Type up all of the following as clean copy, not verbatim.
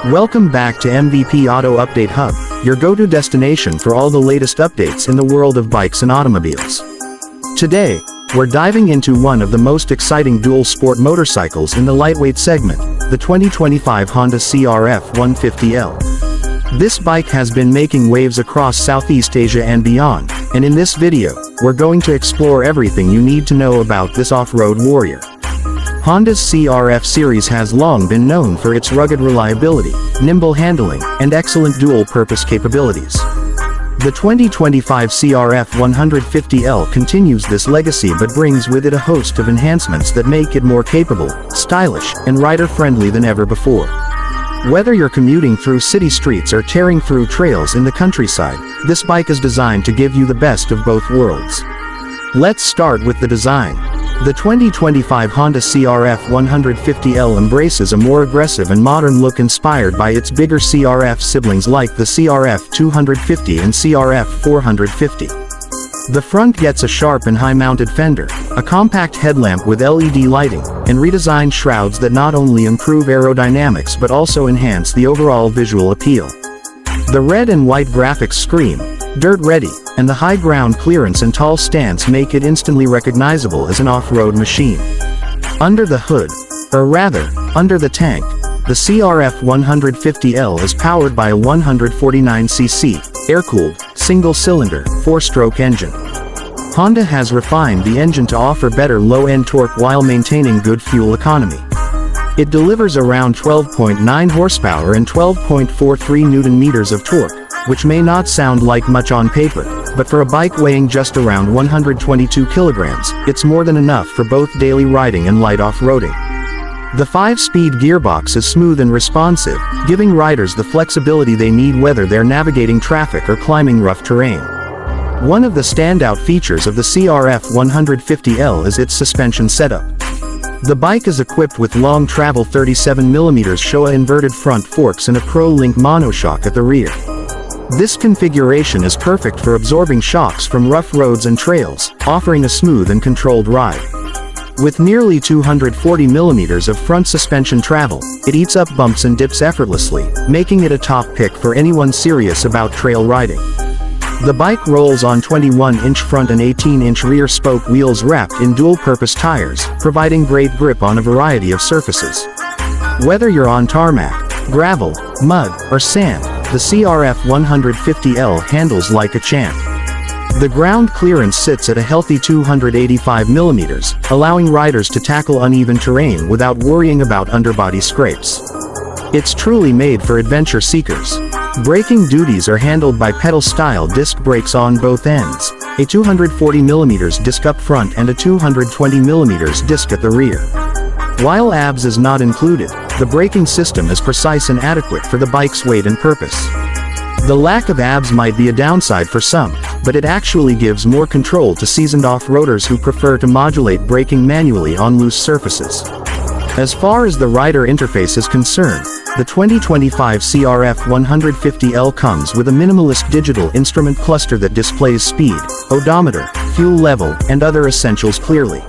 Welcome back to MVP Auto Update Hub, your go-to destination for all the latest updates in the world of bikes and automobiles. Today, we're diving into one of the most exciting dual-sport motorcycles in the lightweight segment, the 2025 Honda CRF 150L. This bike has been making waves across Southeast Asia and beyond, and in this video, we're going to explore everything you need to know about this off-road warrior. Honda's CRF series has long been known for its rugged reliability, nimble handling, and excellent dual-purpose capabilities. The 2025 CRF 150L continues this legacy but brings with it a host of enhancements that make it more capable, stylish, and rider-friendly than ever before. Whether you're commuting through city streets or tearing through trails in the countryside, this bike is designed to give you the best of both worlds. Let's start with the design. The 2025 Honda CRF 150L embraces a more aggressive and modern look inspired by its bigger CRF siblings like the CRF 250 and CRF 450. The front gets a sharp and high-mounted fender, a compact headlamp with LED lighting, and redesigned shrouds that not only improve aerodynamics but also enhance the overall visual appeal. The red and white graphics scream, "Dirt ready," and the high ground clearance and tall stance make it instantly recognizable as an off-road machine. Under the hood, or rather, under the tank, the CRF 150L is powered by a 149cc, air-cooled, single-cylinder, 4-stroke engine. Honda has refined the engine to offer better low-end torque while maintaining good fuel economy. It delivers around 12.9 horsepower and 12.43 Nm of torque, which may not sound like much on paper, but for a bike weighing just around 122 kilograms, it's more than enough for both daily riding and light off-roading. The 5-speed gearbox is smooth and responsive, giving riders the flexibility they need whether they're navigating traffic or climbing rough terrain. One of the standout features of the CRF 150L is its suspension setup. The bike is equipped with long travel 37mm Showa inverted front forks and a Pro-Link monoshock at the rear. This configuration is perfect for absorbing shocks from rough roads and trails, offering a smooth and controlled ride. With nearly 240mm of front suspension travel, it eats up bumps and dips effortlessly, making it a top pick for anyone serious about trail riding. The bike rolls on 21-inch front and 18-inch rear spoke wheels wrapped in dual-purpose tires, providing great grip on a variety of surfaces. Whether you're on tarmac, gravel, mud, or sand, the CRF 150L handles like a champ. The ground clearance sits at a healthy 285mm, allowing riders to tackle uneven terrain without worrying about underbody scrapes. It's truly made for adventure seekers. Braking duties are handled by pedal-style disc brakes on both ends, a 240mm disc up front and a 220mm disc at the rear. While ABS is not included, the braking system is precise and adequate for the bike's weight and purpose. The lack of ABS might be a downside for some, but it actually gives more control to seasoned off-roaders who prefer to modulate braking manually on loose surfaces. As far as the rider interface is concerned, the 2025 CRF 150L comes with a minimalist digital instrument cluster that displays speed, odometer, fuel level, and other essentials clearly.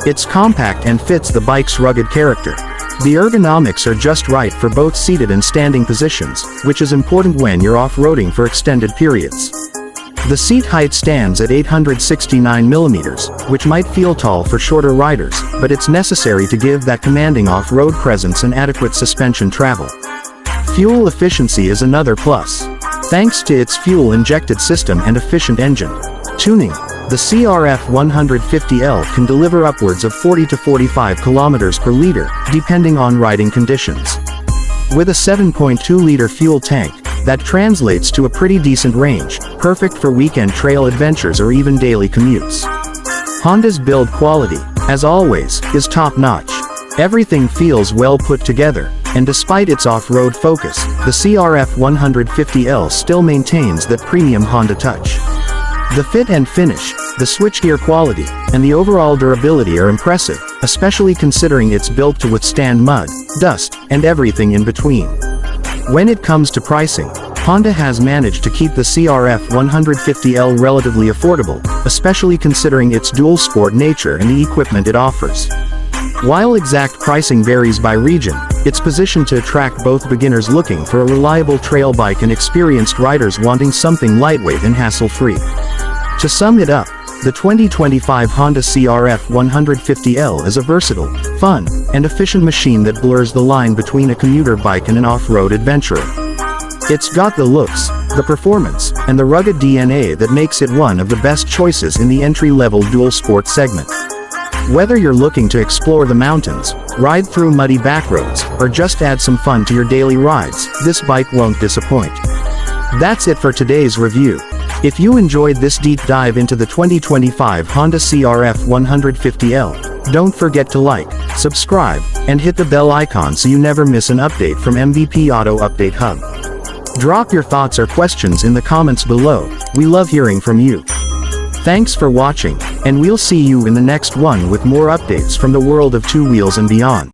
It's compact and fits the bike's rugged character. The ergonomics are just right for both seated and standing positions, which is important when you're off-roading for extended periods. The seat height stands at 869mm, which might feel tall for shorter riders, but it's necessary to give that commanding off-road presence and adequate suspension travel. Fuel efficiency is another plus. Thanks to its fuel-injected system and efficient engine tuning, the CRF 150L can deliver upwards of 40 to 45 km per liter, depending on riding conditions. With a 7.2-liter fuel tank, that translates to a pretty decent range, perfect for weekend trail adventures or even daily commutes. Honda's build quality, as always, is top-notch. Everything feels well put together, and despite its off-road focus, the CRF 150L still maintains that premium Honda touch. The fit and finish, the switchgear quality, and the overall durability are impressive, especially considering it's built to withstand mud, dust, and everything in between. When it comes to pricing, Honda has managed to keep the CRF 150L relatively affordable, especially considering its dual-sport nature and the equipment it offers. While exact pricing varies by region, it's positioned to attract both beginners looking for a reliable trail bike and experienced riders wanting something lightweight and hassle-free. To sum it up, the 2025 Honda CRF 150L is a versatile, fun, and efficient machine that blurs the line between a commuter bike and an off-road adventurer. It's got the looks, the performance, and the rugged DNA that makes it one of the best choices in the entry-level dual sport segment. Whether you're looking to explore the mountains, ride through muddy backroads, or just add some fun to your daily rides, this bike won't disappoint. That's it for today's review. If you enjoyed this deep dive into the 2025 Honda CRF 150L, don't forget to like, subscribe, and hit the bell icon so you never miss an update from MVP Auto Update Hub. Drop your thoughts or questions in the comments below, we love hearing from you. Thanks for watching, and we'll see you in the next one with more updates from the world of two wheels and beyond.